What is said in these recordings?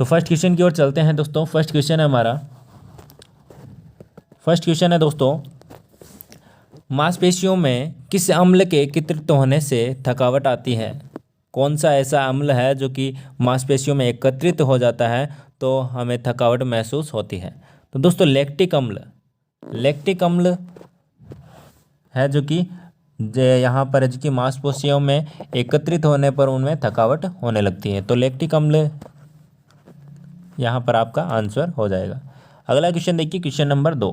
तो first question की ओर चलते हैं दोस्तों। फर्स्ट क्वेश्चन है हमारा, फर्स्ट क्वेश्चन है दोस्तों, मांसपेशियों में किस अम्ल के एकत्रित होने से थकावट आती है? कौन सा ऐसा अम्ल है जो कि मांसपेशियों में एकत्रित हो जाता है तो हमें थकावट महसूस होती है? तो दोस्तों लैक्टिक अम्ल, लैक्टिक अम्ल है जो कि यहाँ पर है जो कि मांसपेशियों में एकत्रित होने पर उनमें थकावट होने लगती है। तो लैक्टिक अम्ल यहाँ पर आपका आंसर हो जाएगा। अगला क्वेश्चन देखिए, क्वेश्चन नंबर 2,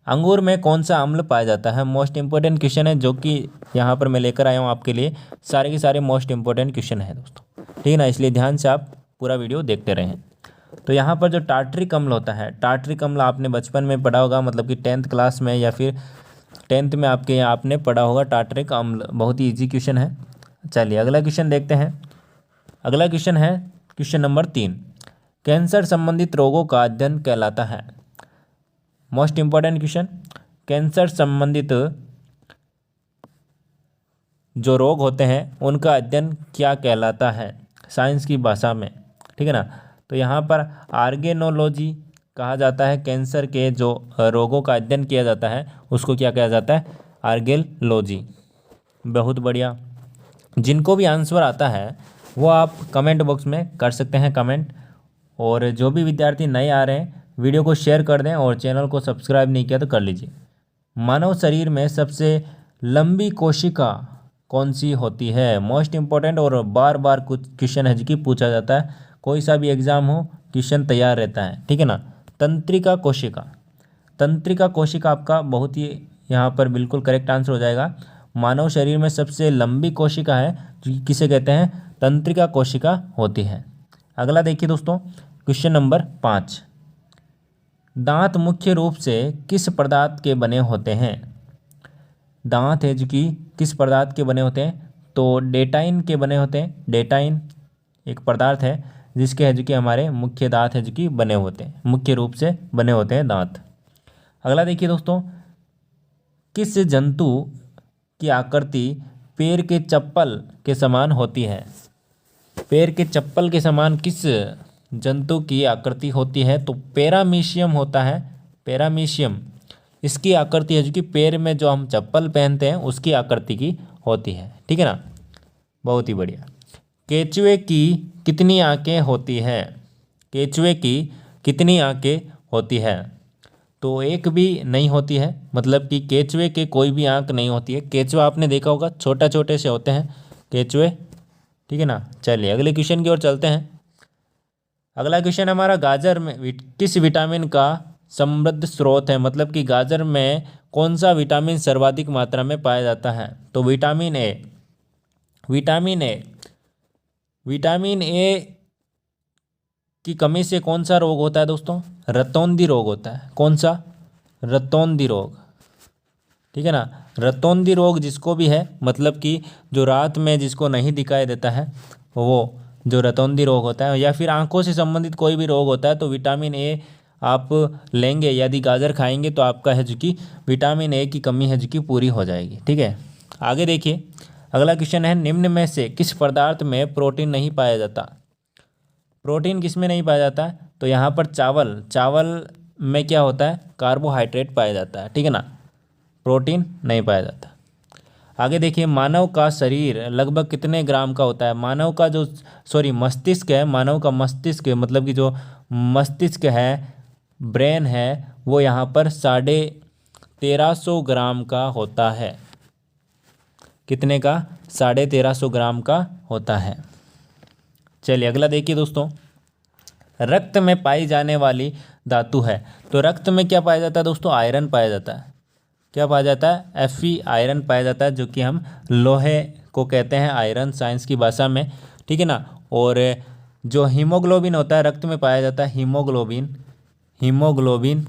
अंगूर में कौन सा अम्ल पाया जाता है? मोस्ट इंपॉर्टेंट क्वेश्चन है जो कि यहाँ पर मैं लेकर आया हूँ आपके लिए। सारे के सारे मोस्ट इंपॉर्टेंट क्वेश्चन है दोस्तों, ठीक है ना, इसलिए ध्यान से आप पूरा वीडियो देखते रहें। तो यहाँ पर जो टार्टरिक अम्ल होता है, टार्टरिक अम्ल आपने बचपन में पढ़ा होगा, मतलब कि 10th क्लास में या फिर 10th में आपके यहाँ आपने पढ़ा होगा टार्टरिक अम्ल। बहुत ही ईजी क्वेश्चन है। चलिए अगला क्वेश्चन देखते हैं। अगला क्वेश्चन है क्वेश्चन नंबर 3, कैंसर संबंधित रोगों का अध्ययन कहलाता है? मोस्ट इंपॉर्टेंट क्वेश्चन, कैंसर संबंधित जो रोग होते हैं उनका अध्ययन क्या कहलाता है साइंस की भाषा में? ठीक है ना, तो यहाँ पर आर्गेनोलॉजी कहा जाता है। कैंसर के जो रोगों का अध्ययन किया जाता है उसको क्या कहा जाता है? आर्गेनोलॉजी। बहुत बढ़िया। जिनको भी आंसर आता है वो आप कमेंट बॉक्स में कर सकते हैं कमेंट, और जो भी विद्यार्थी नए आ रहे हैं वीडियो को शेयर कर दें और चैनल को सब्सक्राइब नहीं किया तो कर लीजिए। मानव शरीर में सबसे लंबी कोशिका कौन सी होती है? मोस्ट इंपॉर्टेंट और बार बार कुछ क्वेश्चन है कि पूछा जाता है, कोई सा भी एग्जाम हो क्वेश्चन तैयार रहता है, ठीक है ना। तंत्रिका कोशिका, तंत्रिका कोशिका आपका बहुत ही यहाँ पर बिल्कुल करेक्ट आंसर हो जाएगा। मानव शरीर में सबसे लंबी कोशिका है जो किसे कहते हैं? तंत्रिका कोशिका होती है। अगला देखिए दोस्तों, क्वेश्चन नंबर 5, दांत मुख्य रूप से किस पदार्थ के बने होते हैं? दांत है जो कि किस पदार्थ के बने होते हैं? तो डेटाइन के बने होते हैं। डेटाइन एक पदार्थ है जिसके है जो कि हमारे मुख्य दांत है जो कि बने होते हैं, मुख्य रूप से बने होते हैं दांत। अगला देखिए दोस्तों, किस जंतु की आकृति पैर के चप्पल के समान होती है? पैर के चप्पल के समान किस जंतु की आकृति होती है? तो पैरामीशियम होता है। पैरामीशियम इसकी आकृति है जो कि पैर में जो हम चप्पल पहनते हैं उसकी आकृति की होती है, ठीक है ना। बहुत ही बढ़िया। केचुए की कितनी आंखें होती है? केचुए की कितनी आंखें होती है? तो एक भी नहीं होती है, मतलब कि केचुए के कोई भी आंख नहीं होती है। केचुआ आपने देखा होगा छोटे छोटे से होते हैं केचुए, ठीक है ना। चलिए अगले क्वेश्चन की ओर चलते हैं। अगला क्वेश्चन हमारा, गाजर में किस विटामिन का समृद्ध स्रोत है? मतलब कि गाजर में कौन सा विटामिन सर्वाधिक मात्रा में पाया जाता है? तो vitamin A. Vitamin A, vitamin A की कमी से कौन सा रोग होता है दोस्तों? रतौंधी रोग होता है। कौन सा? रतौंधी रोग, ठीक है ना। रतौंधी रोग जिसको भी है, मतलब कि जो रात में जिसको नहीं दिखाई देता है वो जो रतौंधी रोग होता है, या फिर आंखों से संबंधित कोई भी रोग होता है, तो विटामिन ए आप लेंगे, यदि गाजर खाएंगे तो आपका है जो कि विटामिन ए की कमी है जो कि पूरी हो जाएगी, ठीक है। आगे देखिए, अगला क्वेश्चन है, निम्न में से किस पदार्थ में प्रोटीन नहीं पाया जाता? प्रोटीन किस में नहीं पाया जाता है? तो यहाँ पर चावल, चावल में क्या होता है? कार्बोहाइड्रेट पाया जाता है, ठीक है ना, प्रोटीन नहीं पाया जाता। आगे देखिए, मानव का शरीर लगभग कितने ग्राम का होता है? मानव का जो मस्तिष्क है, मानव का मस्तिष्क मतलब कि जो मस्तिष्क है, ब्रेन है, वो यहाँ पर 1350 ग्राम का होता है। कितने का? 1350 ग्राम का होता है। चलिए अगला देखिए दोस्तों, रक्त में पाई जाने वाली धातु है। तो रक्त में क्या पाया जाता है दोस्तों? आयरन पाया जाता है। क्या पाया जाता है? Fe आयरन पाया जाता है, जो कि हम लोहे को कहते हैं आयरन साइंस की भाषा में, ठीक है ना। और जो हीमोग्लोबिन होता है रक्त में पाया जाता है, हीमोग्लोबिन, हीमोग्लोबिन,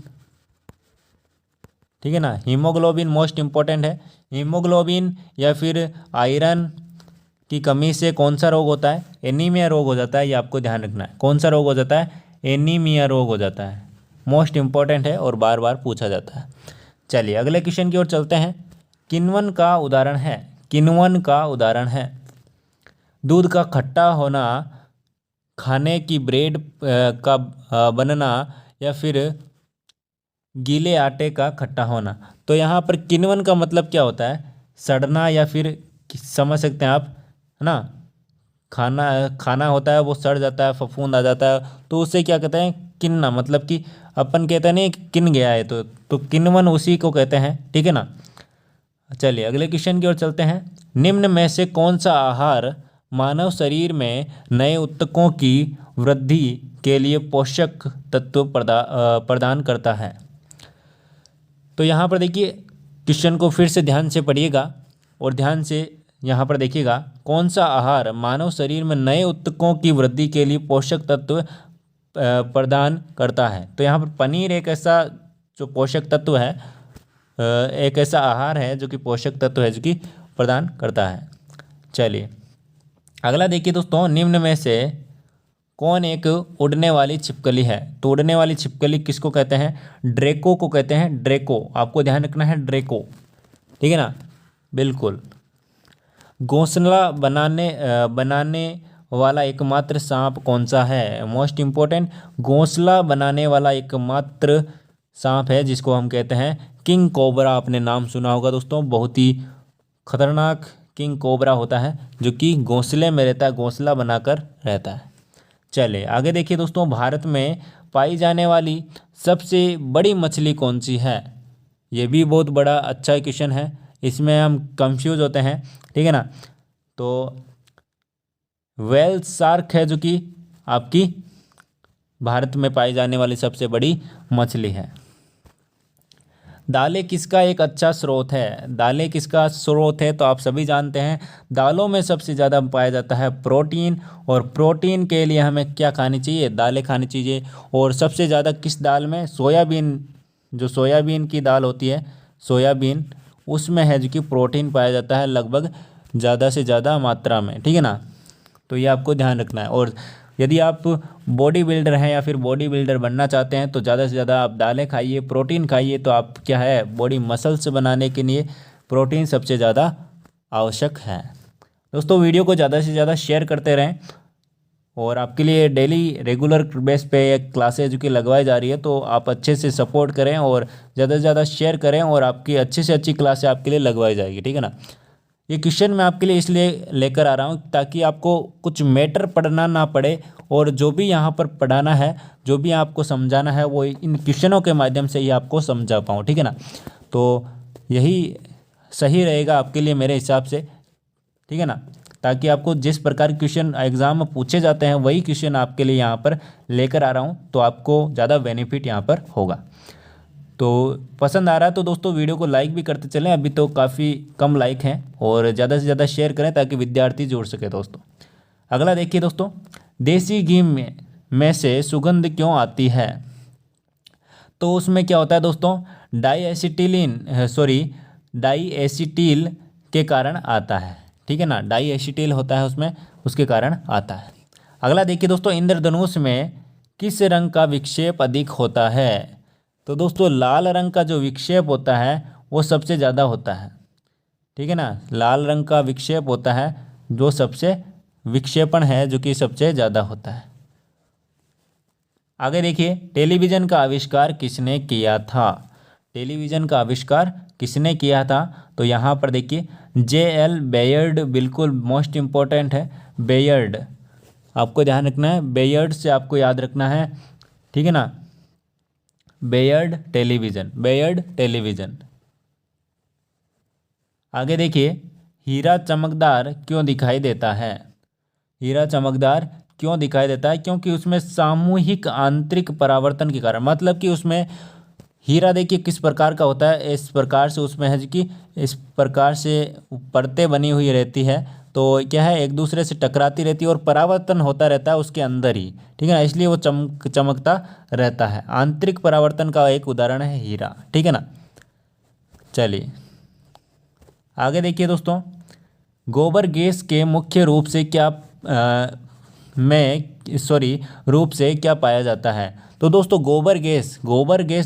ठीक है ना। हीमोग्लोबिन मोस्ट इंपॉर्टेंट है। हीमोग्लोबिन या फिर आयरन की कमी से कौन सा रोग होता है? एनीमिया रोग हो जाता है, ये आपको ध्यान रखना है। कौन सा रोग हो जाता है? एनीमिया रोग हो जाता है। मोस्ट इंपॉर्टेंट है और बार बार पूछा जाता है। चलिए अगले क्वेश्चन की ओर चलते हैं। किण्वन का उदाहरण है, किण्वन का उदाहरण है। दूध का खट्टा होना खाने की ब्रेड का बनना या फिर गीले आटे का खट्टा होना। तो यहाँ पर किण्वन का मतलब क्या होता है? सड़ना या फिर समझ सकते हैं आप, है ना। खाना खाना होता है वो सड़ जाता है, फफूंद आ जाता है, तो उसे क्या कहते हैं? किन्ना। मतलब कि अपन कहते हैं नहीं कि किन गया है, तो किण्वन उसी को कहते हैं, ठीक है ना। चलिए अगले क्वेश्चन की ओर चलते हैं। निम्न में से कौन सा आहार मानव शरीर में नए ऊतकों की वृद्धि के लिए पोषक तत्व प्रदान करता है? तो यहाँ पर देखिए, क्वेश्चन को फिर से ध्यान से पढ़िएगा और ध्यान से यहाँ पर देखिएगा। कौन सा आहार मानव शरीर में नए ऊतकों की वृद्धि के लिए पोषक तत्व प्रदान करता है? तो यहाँ पर पनीर एक ऐसा जो पोषक तत्व है, एक ऐसा आहार है जो कि पोषक तत्व है जो कि प्रदान करता है। चलिए अगला देखिए दोस्तों, निम्न में से कौन एक उड़ने वाली छिपकली है? तो उड़ने वाली छिपकली किसको कहते हैं? ड्रैको को कहते हैं, ड्रैको। आपको ध्यान रखना है, ड्रैको, ठीक है ना, बिल्कुल। घोंसला बनाने वाला एकमात्र सांप कौन सा है? मोस्ट इम्पोर्टेंट, घोंसला बनाने वाला एकमात्र सांप है जिसको हम कहते हैं किंग कोबरा। आपने नाम सुना होगा दोस्तों, बहुत ही खतरनाक किंग कोबरा होता है जो कि घोंसले में रहता है, घोंसला बनाकर रहता है। चलिए आगे देखिए दोस्तों, भारत में पाई जाने वाली सबसे बड़ी मछली कौन सी है? ये भी बहुत बड़ा अच्छा क्वेश्चन है, इसमें हम कंफ्यूज होते हैं, ठीक है ना। तो व्हेल शार्क है जो कि आपकी भारत में पाई जाने वाली सबसे बड़ी मछली है। दालें किसका एक अच्छा स्रोत है? दालें किसका स्रोत है? तो आप सभी जानते हैं, दालों में सबसे ज़्यादा पाया जाता है प्रोटीन, और प्रोटीन के लिए हमें क्या खानी चाहिए? दालें खानी चाहिए। और सबसे ज़्यादा किस दाल में? सोयाबीन, जो सोयाबीन की दाल होती है, सोयाबीन, उसमें है जो कि प्रोटीन पाया जाता है लगभग ज़्यादा से ज़्यादा मात्रा में, ठीक है ना। तो ये आपको ध्यान रखना है। और यदि आप बॉडी बिल्डर हैं या फिर बॉडी बिल्डर बनना चाहते हैं तो ज़्यादा से ज़्यादा आप दालें खाइए, प्रोटीन खाइए, तो आप क्या है, बॉडी मसल्स बनाने के लिए प्रोटीन सबसे ज़्यादा आवश्यक है। दोस्तों वीडियो को ज़्यादा से ज़्यादा शेयर करते रहें, और आपके लिए डेली रेगुलर बेस पे एक क्लासेज जो कि लगवाई जा रही है, तो आप अच्छे से सपोर्ट करें और ज़्यादा से ज़्यादा शेयर करें, और आपकी अच्छी से अच्छी क्लासें आपके लिए लगवाई जाएगी, ठीक है ना। ये क्वेश्चन मैं आपके लिए इसलिए लेकर आ रहा हूँ ताकि आपको कुछ मैटर पढ़ना ना पड़े, और जो भी यहाँ पर पढ़ाना है, जो भी आपको समझाना है, वो इन क्वेश्चनों के माध्यम से ही आपको समझा पाऊँ, ठीक है ना। तो यही सही रहेगा आपके लिए मेरे हिसाब से, ठीक है ना, ताकि आपको जिस प्रकार के क्वेश्चन एग्ज़ाम में पूछे जाते हैं वही क्वेश्चन आपके लिए यहाँ पर लेकर आ रहा हूँ, तो आपको ज़्यादा बेनिफिट यहाँ पर होगा। तो पसंद आ रहा है तो दोस्तों वीडियो को लाइक भी करते चलें, अभी तो काफ़ी कम लाइक हैं, और ज़्यादा से ज़्यादा शेयर करें ताकि विद्यार्थी जुड़ सके दोस्तों। अगला देखिए दोस्तों, देसी घी में से सुगंध क्यों आती है? तो उसमें क्या होता है दोस्तों, डाई एसिटिल के कारण आता है, ठीक है ना, डाई एसिटिल होता है उसमें, उसके कारण आता है। अगला देखिए दोस्तों, इंद्रधनुष में किस रंग का विक्षेप अधिक होता है? तो दोस्तों लाल रंग का जो विक्षेप होता है वो सबसे ज़्यादा होता है, ठीक है ना, लाल रंग का विक्षेप होता है जो सबसे विक्षेपण है जो कि सबसे ज़्यादा होता है। आगे देखिए, टेलीविज़न का आविष्कार किसने किया था? टेलीविज़न का आविष्कार किसने किया था? तो यहाँ पर देखिए J.L. बेयर्ड, बिल्कुल मोस्ट इम्पोर्टेंट है, बेयर्ड, आपको ध्यान रखना है, बेयर्ड से आपको याद रखना है, ठीक है ना, बेयर्ड टेलीविज़न। आगे देखिए, हीरा चमकदार क्यों दिखाई देता है? हीरा चमकदार क्यों दिखाई देता है? क्योंकि उसमें सामूहिक आंतरिक परावर्तन के कारण, मतलब कि उसमें हीरा देखिए किस प्रकार का होता है, इस प्रकार से उसमें है कि इस प्रकार से परतें बनी हुई रहती है, तो क्या है, एक दूसरे से टकराती रहती है और परावर्तन होता रहता है उसके अंदर ही, ठीक है ना, इसलिए वो चमकता रहता है। आंतरिक परावर्तन का एक उदाहरण है हीरा, ठीक है ना। चलिए आगे देखिए दोस्तों, गोबर गैस के मुख्य रूप से क्या पाया जाता है? तो दोस्तों गोबर गैस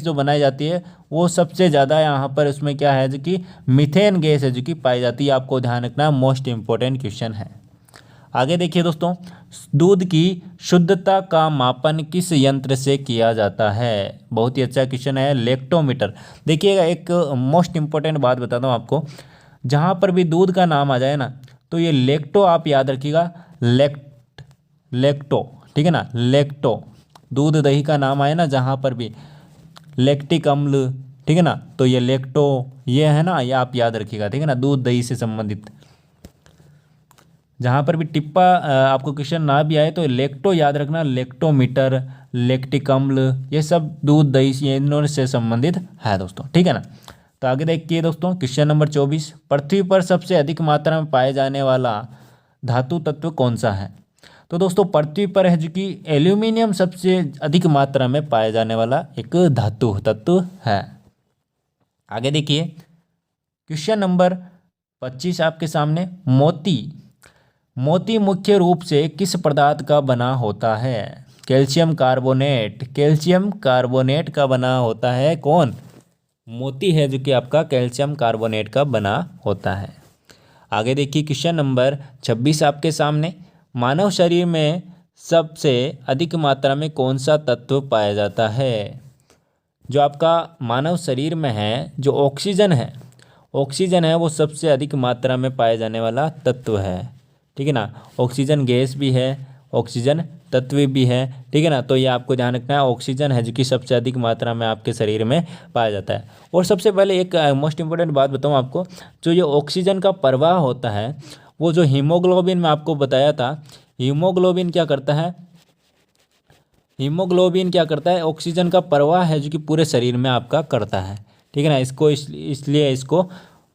जो बनाई जाती है वो सबसे ज़्यादा यहाँ पर उसमें क्या है जो कि मीथेन गैस है जो कि पाई जाती है, आपको ध्यान रखना, मोस्ट इम्पोर्टेंट क्वेश्चन है। आगे देखिए दोस्तों, दूध की शुद्धता का मापन किस यंत्र से किया जाता है? बहुत ही अच्छा क्वेश्चन है, लेक्टोमीटर। देखिएगा, एक मोस्ट इंपॉर्टेंट बात बताता हूँ आपको, जहाँ पर भी दूध का नाम आ जाए ना, तो ये लेक्टो आप याद रखिएगा, लेक्टो, ठीक है ना, लेक्टो। दूध दही का नाम आए ना जहाँ पर भी, लैक्टिक अम्ल, ठीक है ना, तो ये लेक्टो, ये है ना, ये आप याद रखिएगा, ठीक है ना, दूध दही से संबंधित। जहाँ पर भी टिप्पा आपको क्वेश्चन ना भी आए तो लेक्टो याद रखना, लेक्टोमीटर, लैक्टिक अम्ल, ये सब दूध दही ये इन्होंने से संबंधित है दोस्तों, ठीक है ना। तो आगे देखिए दोस्तों, क्वेश्चन नंबर 24, पृथ्वी पर सबसे अधिक मात्रा में पाए जाने वाला धातु तत्व कौन सा है? तो दोस्तों पृथ्वी पर है जो कि एल्यूमिनियम सबसे अधिक मात्रा में पाया जाने वाला एक धातु तत्व है। आगे देखिए, क्वेश्चन नंबर 25 आपके सामने, मोती मुख्य रूप से किस पदार्थ का बना होता है? कैल्शियम कार्बोनेट, कैल्शियम कार्बोनेट का बना होता है। कौन? मोती है जो कि आपका कैल्शियम कार्बोनेट का बना होता है। आगे देखिए, क्वेश्चन नंबर 26 आपके सामने, मानव शरीर में सबसे अधिक मात्रा में कौन सा तत्व पाया जाता है? जो आपका मानव शरीर में है, जो ऑक्सीजन है वो सबसे अधिक मात्रा में पाए जाने वाला तत्व है, ठीक है ना। ऑक्सीजन गैस भी है, ऑक्सीजन तत्व भी है, ठीक है ना। तो ये आपको ध्यान रखना है, ऑक्सीजन है जो कि सबसे अधिक मात्रा में आपके शरीर में पाया जाता है। और सबसे पहले एक मोस्ट इंपॉर्टेंट बात बताऊँ आपको, जो ये ऑक्सीजन का प्रवाह होता है, वो जो हीमोग्लोबिन में आपको बताया था, हीमोग्लोबिन क्या करता है, ऑक्सीजन का प्रवाह है जो कि पूरे शरीर में आपका करता है, ठीक है ना। इसको इसलिए इसको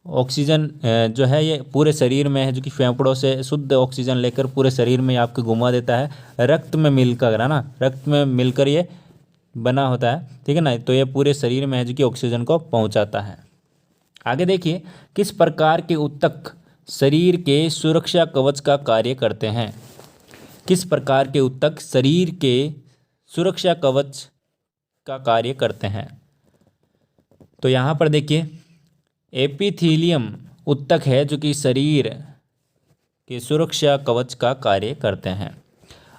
ऑक्सीजन जो है ये पूरे शरीर में है जो कि फेफड़ों से शुद्ध ऑक्सीजन लेकर पूरे शरीर में आपको घुमा देता है, रक्त में मिलकर, है ना, रक्त में मिलकर ये बना होता है, ठीक है ना। तो ये पूरे शरीर में है जो कि ऑक्सीजन को पहुंचाता है। आगे देखिए, किस प्रकार के ऊतक शरीर के सुरक्षा कवच का कार्य करते हैं? किस प्रकार के ऊतक शरीर के सुरक्षा कवच का कार्य करते हैं? तो यहाँ पर देखिए, एपिथीलियम ऊतक है जो कि शरीर के सुरक्षा कवच का कार्य करते हैं।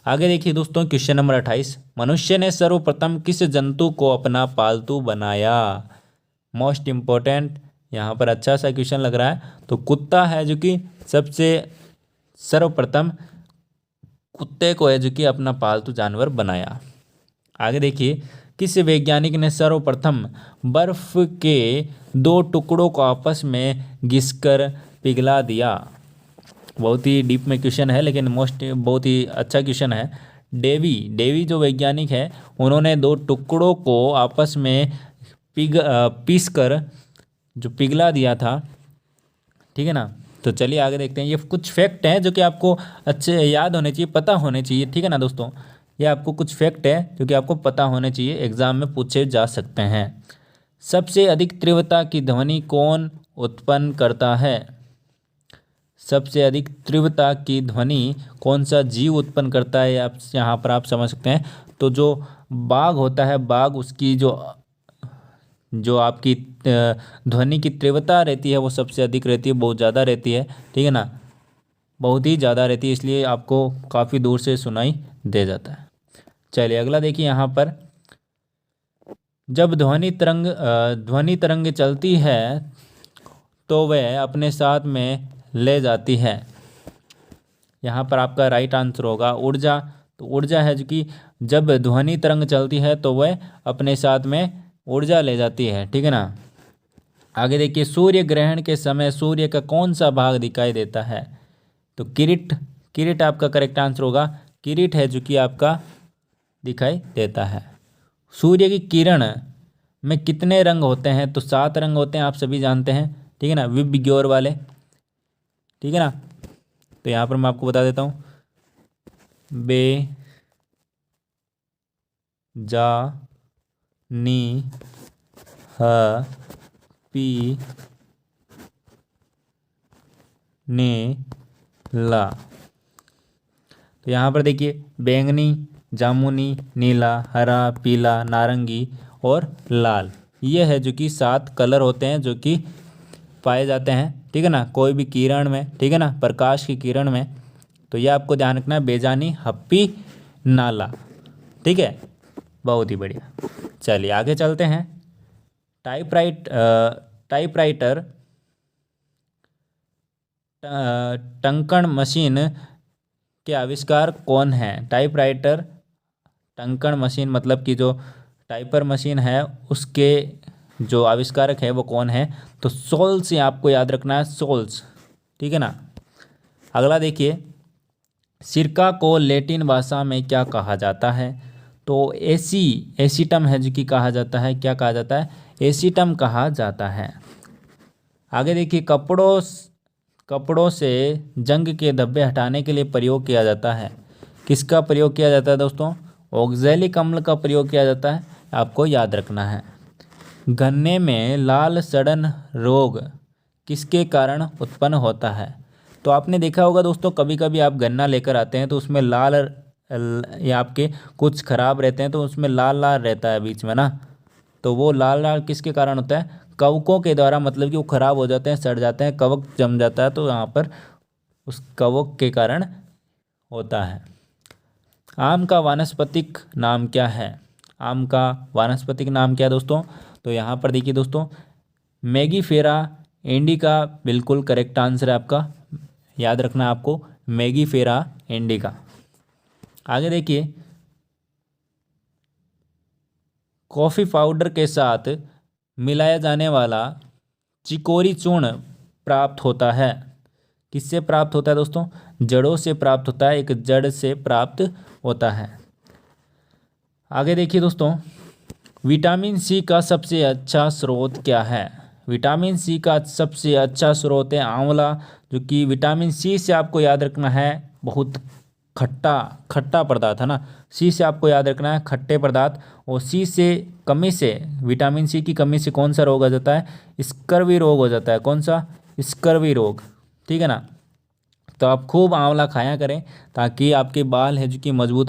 आगे देखिए दोस्तों, क्वेश्चन नंबर 28, मनुष्य ने सर्वप्रथम किस जंतु को अपना पालतू बनाया? मोस्ट इम्पोर्टेंट, यहाँ पर अच्छा सा क्वेश्चन लग रहा है। तो कुत्ता है जो कि सबसे सर्वप्रथम कुत्ते को है जो कि अपना पालतू जानवर बनाया। आगे देखिए, किस वैज्ञानिक ने सर्वप्रथम बर्फ के दो टुकड़ों को आपस में घिसकर पिघला दिया? बहुत ही डीप में क्वेश्चन है, लेकिन बहुत ही अच्छा क्वेश्चन है। डेवी जो वैज्ञानिक है, उन्होंने दो टुकड़ों को आपस में पीस कर जो पिघला दिया था, ठीक है ना। तो चलिए आगे देखते हैं। ये कुछ फैक्ट हैं जो कि आपको अच्छे याद होने चाहिए, पता होने चाहिए, ठीक है ना दोस्तों। ये आपको कुछ फैक्ट है जो कि आपको पता होने चाहिए, एग्जाम में पूछे जा सकते हैं। सबसे अधिक तीव्रता की ध्वनि कौन उत्पन्न करता है? सबसे अधिक तीव्रता की ध्वनि कौन सा जीव उत्पन्न करता है? आप यहाँ पर आप समझ सकते हैं। तो जो बाघ होता है, बाघ, उसकी जो आपकी ध्वनि की तीव्रता रहती है वो सबसे अधिक रहती है, बहुत ज़्यादा रहती है, ठीक है ना, बहुत ही ज़्यादा रहती है, इसलिए आपको काफ़ी दूर से सुनाई दे जाता है। चलिए अगला देखिए, यहाँ पर जब ध्वनि तरंग चलती है तो वह अपने साथ में ले जाती है। यहाँ पर आपका राइट आंसर होगा ऊर्जा। तो ऊर्जा है जो कि जब ध्वनि तरंग चलती है तो वह अपने साथ में ऊर्जा ले जाती है, ठीक है ना। आगे देखिए, सूर्य ग्रहण के समय सूर्य का कौन सा भाग दिखाई देता है? तो किरीट आपका करेक्ट आंसर होगा। किरीट है जो कि आपका दिखाई देता है। सूर्य की किरण में कितने रंग होते हैं? तो 7 रंग होते हैं, आप सभी जानते हैं, ठीक है ना, विबग्योर वाले, ठीक है ना। तो यहाँ पर मैं आपको बता देता हूँ, बे, जा, नी, ह, पी, ने, ला। तो यहाँ पर देखिए, बैंगनी, जामुनी, नीला, हरा, पीला, नारंगी और लाल, ये है जो कि 7 कलर होते हैं जो कि पाए जाते हैं, ठीक है ना, कोई भी किरण में, ठीक है ना, प्रकाश की किरण में तो ये आपको ध्यान रखना है, बेजानी, हप्पी, नाला। ठीक है, बहुत ही बढ़िया। चलिए आगे चलते हैं। टाइपराइटर टंकण मशीन के आविष्कार कौन है? टाइपराइटर टंकण मशीन मतलब कि जो टाइपर मशीन है उसके जो आविष्कारक है वो कौन है? तो सोल्स, ये आपको याद रखना है, सोल्स। ठीक है ना। अगला देखिए, सिरका को लैटिन भाषा में क्या कहा जाता है? तो एसीटम है जो कि कहा जाता है, क्या कहा जाता है? एसीटम कहा जाता है। आगे देखिए, कपड़ों से जंग के धब्बे हटाने के लिए प्रयोग किया जाता है। किसका प्रयोग किया जाता है दोस्तों? ऑक्जेलिक अम्ल का प्रयोग किया जाता है, आपको याद रखना है। गन्ने में लाल सड़न रोग किसके कारण उत्पन्न होता है? तो आपने देखा होगा दोस्तों, कभी कभी आप गन्ना लेकर आते हैं तो उसमें लाल या आपके कुछ खराब रहते हैं तो उसमें लाल लाल रहता है बीच में ना, तो वो लाल लाल किसके कारण होता है? कवकों के द्वारा, मतलब कि वो खराब हो जाते हैं, सड़ जाते हैं, कवक जम जाता है, तो यहाँ पर उस कवक के कारण होता है। आम का वानस्पतिक नाम क्या है? आम का वानस्पतिक नाम क्या है दोस्तों? तो यहाँ पर देखिए दोस्तों, मैगीफेरा इंडिका बिल्कुल करेक्ट आंसर है आपका, याद रखना है आपको, मैगीफेरा इंडिका। आगे देखिए, कॉफ़ी पाउडर के साथ मिलाया जाने वाला चिकोरी चूर्ण प्राप्त होता है। किससे प्राप्त होता है दोस्तों? जड़ों से प्राप्त होता है, एक जड़ से प्राप्त होता है। आगे देखिए दोस्तों, विटामिन सी का सबसे अच्छा स्रोत क्या है? विटामिन सी का सबसे अच्छा स्रोत है आंवला, जो कि विटामिन सी से आपको याद रखना है बहुत खट्टा पदार्थ है ना, सी से आपको याद रखना है खट्टे पदार्थ। और सी से कमी से, विटामिन सी की कमी से कौन सा रोग हो जाता है? स्कर्वी रोग हो जाता है। कौन सा? स्कर्वी रोग। ठीक है ना। तो आप खूब आंवला खाया करें ताकि आपके बाल है जो कि मजबूत